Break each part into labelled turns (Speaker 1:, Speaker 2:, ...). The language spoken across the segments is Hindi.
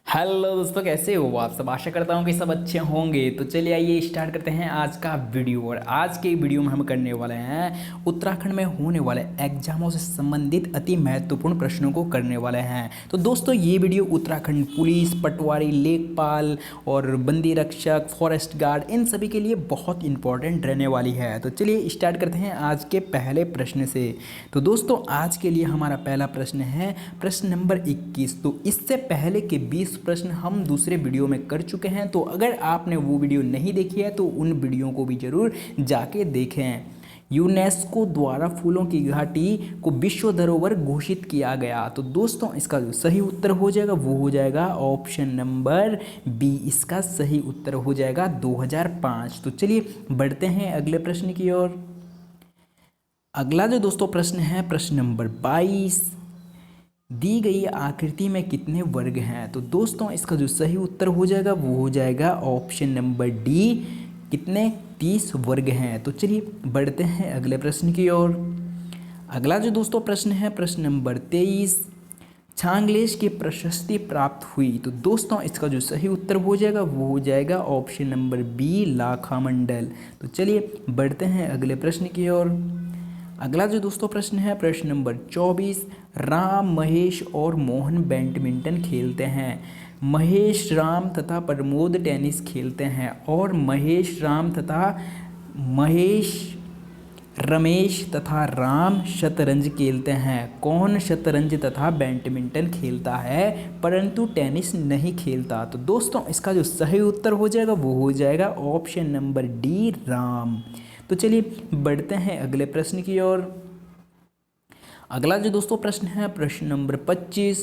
Speaker 1: हेलो दोस्तों, कैसे हो आप सब। आशा करता हूँ कि सब अच्छे होंगे। तो चलिए आइए स्टार्ट करते हैं आज का वीडियो। और आज के वीडियो में हम करने वाले हैं उत्तराखंड में होने वाले एग्जामों से संबंधित अति महत्वपूर्ण प्रश्नों को करने वाले हैं। तो दोस्तों ये वीडियो उत्तराखंड पुलिस, पटवारी, लेखपाल और बंदी रक्षक, फॉरेस्ट गार्ड, इन सभी के लिए बहुत इंपॉर्टेंट रहने वाली है। तो चलिए स्टार्ट करते हैं आज के पहले प्रश्न से। तो दोस्तों आज के लिए हमारा पहला प्रश्न है प्रश्न नंबर 21। तो इससे पहले के 20 प्रश्न हम दूसरे वीडियो में कर चुके हैं। तो अगर आपने वो वीडियो नहीं देखी है तो उन वीडियो को भी जरूर जाके देखें। यूनेस्को द्वारा फूलों की घाटी को विश्व धरोहर घोषित किया गया। तो दोस्तों इसका जो सही उत्तर हो जाएगा वो हो जाएगा ऑप्शन नंबर बी। इसका सही उत्तर हो जाएगा 2005। तो चलिए बढ़ते हैं अगले प्रश्न की ओर। अगला जो दोस्तों प्रश्न है प्रश्न नंबर 22। दी गई आकृति में कितने वर्ग हैं। तो दोस्तों इसका जो सही उत्तर हो जाएगा वो हो जाएगा ऑप्शन नंबर डी। कितने 30 वर्ग हैं। तो चलिए बढ़ते हैं अगले प्रश्न की ओर। अगला जो दोस्तों प्रश्न है प्रश्न नंबर 23। छांगलेश की प्रशस्ति प्राप्त हुई। तो दोस्तों इसका जो सही उत्तर हो जाएगा वो हो जाएगा ऑप्शन नंबर बी लाखामंडल। तो चलिए बढ़ते हैं अगले प्रश्न की ओर। अगला जो दोस्तों प्रश्न है प्रश्न नंबर 24। राम, महेश और मोहन बैडमिंटन खेलते हैं। महेश राम तथा प्रमोद टेनिस खेलते हैं। और महेश रमेश तथा राम शतरंज खेलते हैं। कौन शतरंज तथा बैडमिंटन खेलता है परंतु टेनिस नहीं खेलता। तो दोस्तों इसका जो सही उत्तर हो जाएगा वो हो जाएगा ऑप्शन नंबर डी राम। तो चलिए बढ़ते हैं अगले प्रश्न की ओर। अगला जो दोस्तों प्रश्न है प्रश्न नंबर 25।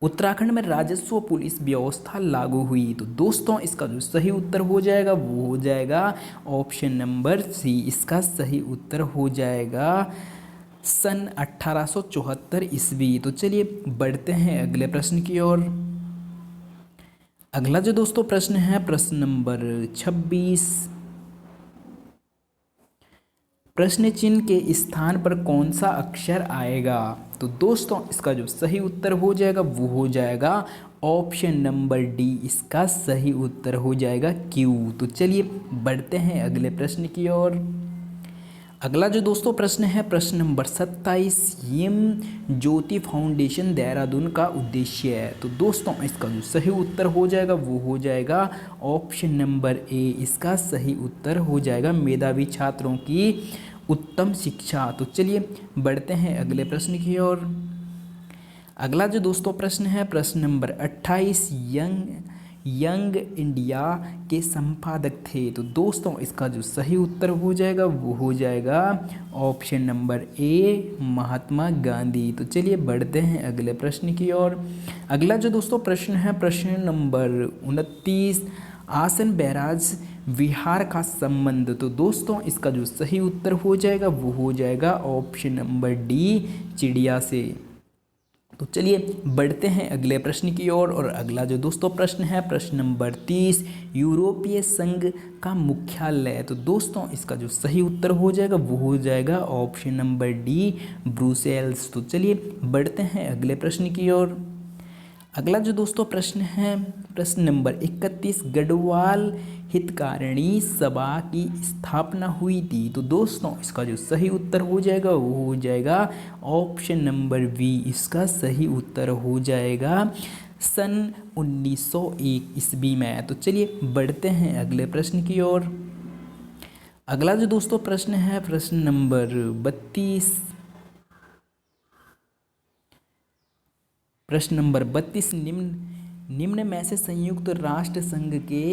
Speaker 1: उत्तराखंड में राजस्व पुलिस व्यवस्था लागू हुई। तो दोस्तों इसका जो सही उत्तर हो जाएगा वो हो जाएगा ऑप्शन नंबर सी। इसका सही उत्तर हो जाएगा सन 1874 ईस्वी। तो चलिए बढ़ते हैं अगले प्रश्न की ओर। अगला जो दोस्तों प्रश्न है प्रश्न नंबर 26। प्रश्न चिन्ह के स्थान पर कौन सा अक्षर आएगा। तो दोस्तों इसका जो सही उत्तर हो जाएगा वो हो जाएगा ऑप्शन नंबर डी। इसका सही उत्तर हो जाएगा क्यू। तो चलिए बढ़ते हैं अगले प्रश्न की ओर। अगला जो दोस्तों प्रश्न है प्रश्न नंबर 27। यम ज्योति फाउंडेशन देहरादून का उद्देश्य है। तो दोस्तों इसका जो सही उत्तर हो जाएगा वो हो जाएगा ऑप्शन नंबर ए। इसका सही उत्तर हो जाएगा मेधावी छात्रों की उत्तम शिक्षा। तो चलिए बढ़ते हैं अगले प्रश्न की ओर। अगला जो दोस्तों प्रश्न है प्रश्न नंबर 28। यंग इंडिया के संपादक थे। तो दोस्तों इसका जो सही उत्तर हो जाएगा वो हो जाएगा option number A Mahatma Gandhi. तो चलिए बढ़ते हैं अगले प्रश्न की ओर। अगला जो दोस्तों प्रश्न है प्रश्न नंबर 29। आसन बैराज विहार का संबंध। तो दोस्तों इसका जो सही उत्तर हो जाएगा वो हो जाएगा ऑप्शन नंबर डी चिड़िया से। तो चलिए बढ़ते हैं अगले प्रश्न की ओर। और अगला जो दोस्तों प्रश्न है प्रश्न नंबर 30। यूरोपीय संघ का मुख्यालय। तो दोस्तों इसका जो सही उत्तर हो जाएगा वो हो जाएगा ऑप्शन नंबर डी ब्रुसेल्स। तो चलिए बढ़ते हैं अगले प्रश्न की ओर। अगला जो दोस्तों प्रश्न है प्रश्न नंबर 31। गढ़वाल हितकारिणी सभा की स्थापना हुई थी। तो दोस्तों इसका जो सही उत्तर हो जाएगा वो हो जाएगा ऑप्शन नंबर बी। इसका सही उत्तर हो जाएगा सन 1901 ईस्वी में। तो चलिए बढ़ते हैं अगले प्रश्न की ओर। अगला जो दोस्तों प्रश्न है प्रश्न नंबर 32। प्रश्न नंबर 32। निम्न में से संयुक्त राष्ट्र संघ के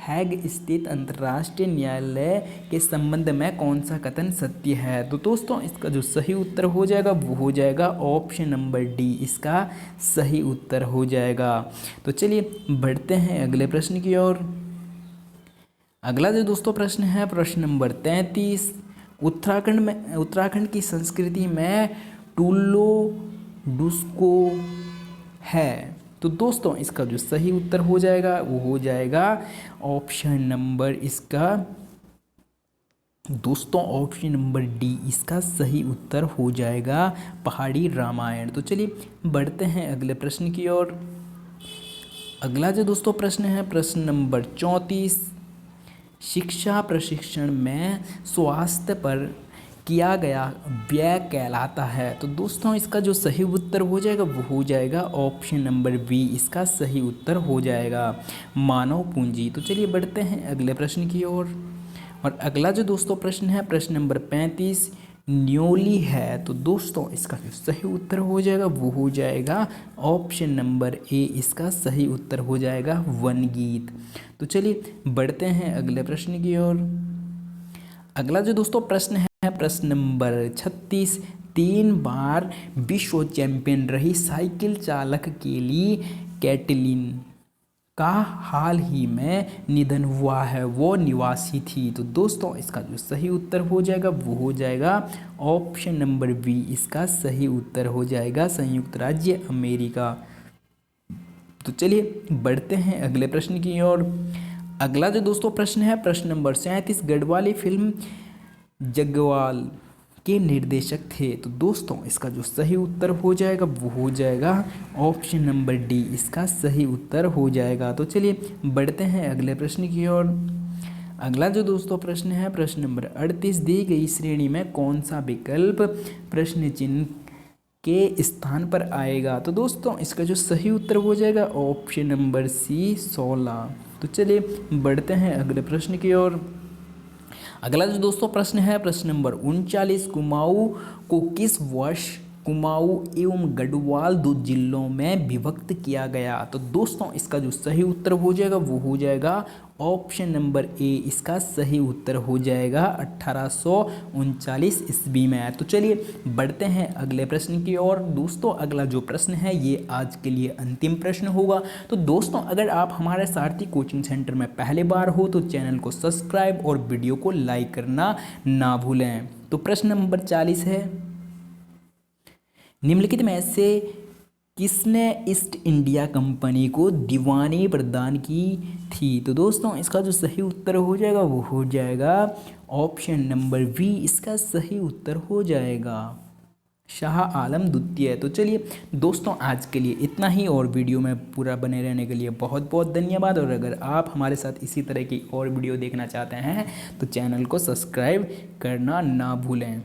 Speaker 1: हैग स्थित अंतर्राष्ट्रीय न्यायालय के संबंध में कौन सा कथन सत्य है। तो दोस्तों इसका जो सही उत्तर हो जाएगा वो हो जाएगा ऑप्शन नंबर डी। इसका सही उत्तर हो जाएगा। तो चलिए बढ़ते हैं अगले प्रश्न की ओर। अगला जो दोस्तों प्रश्न है प्रश्न नंबर 33। उत्तराखंड की संस्कृति में टुल्लो डुस्को है। तो दोस्तों इसका जो सही उत्तर हो जाएगा वो हो जाएगा ऑप्शन नंबर इसका दोस्तों ऑप्शन नंबर डी। इसका सही उत्तर हो जाएगा पहाड़ी रामायण। तो चलिए बढ़ते हैं अगले प्रश्न की ओर। अगला जो दोस्तों प्रश्न है प्रश्न नंबर 34, शिक्षा प्रशिक्षण में स्वास्थ्य पर किया गया व्यय कहलाता है। तो दोस्तों इसका जो सही उत्तर हो जाएगा वो हो जाएगा ऑप्शन नंबर बी, इसका सही उत्तर हो जाएगा मानव पूंजी। तो चलिए बढ़ते हैं अगले प्रश्न की ओर। और अगला जो दोस्तों प्रश्न है प्रश्न नंबर 35, न्योली है। तो दोस्तों इसका जो सही उत्तर हो जाएगा वो हो जाएगा ऑप्शन नंबर ए, इसका सही उत्तर हो जाएगा वनगीत। तो चलिए बढ़ते हैं अगले प्रश्न की ओर। अगला जो दोस्तों प्रश्न है प्रश्न नंबर 36, 3 बार विश्व चैंपियन रही साइकिल चालक केली कैटलिन का हाल ही में निधन हुआ है, वो निवासी थी। तो दोस्तों इसका जो सही उत्तर हो जाएगा वो हो जाएगा ऑप्शन नंबर बी, इसका सही उत्तर हो जाएगा संयुक्त राज्य अमेरिका। तो चलिए बढ़ते हैं अगले प्रश्न की ओर। अगला जो दोस्तों प्रश्न है प्रश्न नंबर 37, गढ़वाली फिल्म जग्वाल के निर्देशक थे। तो दोस्तों इसका जो सही उत्तर हो जाएगा वो हो जाएगा ऑप्शन नंबर डी, इसका सही उत्तर हो जाएगा। तो चलिए बढ़ते हैं अगले प्रश्न की ओर। अगला जो दोस्तों प्रश्न है प्रश्न नंबर 38, दी गई श्रेणी में कौन सा विकल्प प्रश्न चिन्ह के स्थान पर आएगा। तो दोस्तों इसका जो सही उत्तर हो जाएगा ऑप्शन नंबर सी, 16। तो चलिए बढ़ते हैं अगले प्रश्न की ओर। अगला जो दोस्तों प्रश्न है प्रश्न नंबर 39, कुमाऊं को किस वर्ष कुमाऊं एवं गढ़वाल 2 जिलों में विभक्त किया गया। तो दोस्तों इसका जो सही उत्तर हो जाएगा वो हो जाएगा ऑप्शन नंबर ए, इसका सही उत्तर हो जाएगा 1839 ईस्वी में। तो चलिए बढ़ते हैं अगले प्रश्न की ओर। दोस्तों अगला जो प्रश्न है ये आज के लिए अंतिम प्रश्न होगा। तो दोस्तों अगर आप हमारे सारथी कोचिंग सेंटर में पहली बार हो तो चैनल को सब्सक्राइब और वीडियो को लाइक करना ना भूलें। तो प्रश्न नंबर 40 है, निम्नलिखित में से किसने ईस्ट इंडिया कंपनी को दीवानी प्रदान की थी। तो दोस्तों इसका जो सही उत्तर हो जाएगा वो हो जाएगा ऑप्शन नंबर बी, इसका सही उत्तर हो जाएगा शाह आलम द्वितीय। तो चलिए दोस्तों आज के लिए इतना ही, और वीडियो में पूरा बने रहने के लिए बहुत बहुत धन्यवाद। और अगर आप हमारे साथ इसी तरह की और वीडियो देखना चाहते हैं तो चैनल को सब्सक्राइब करना ना भूलें।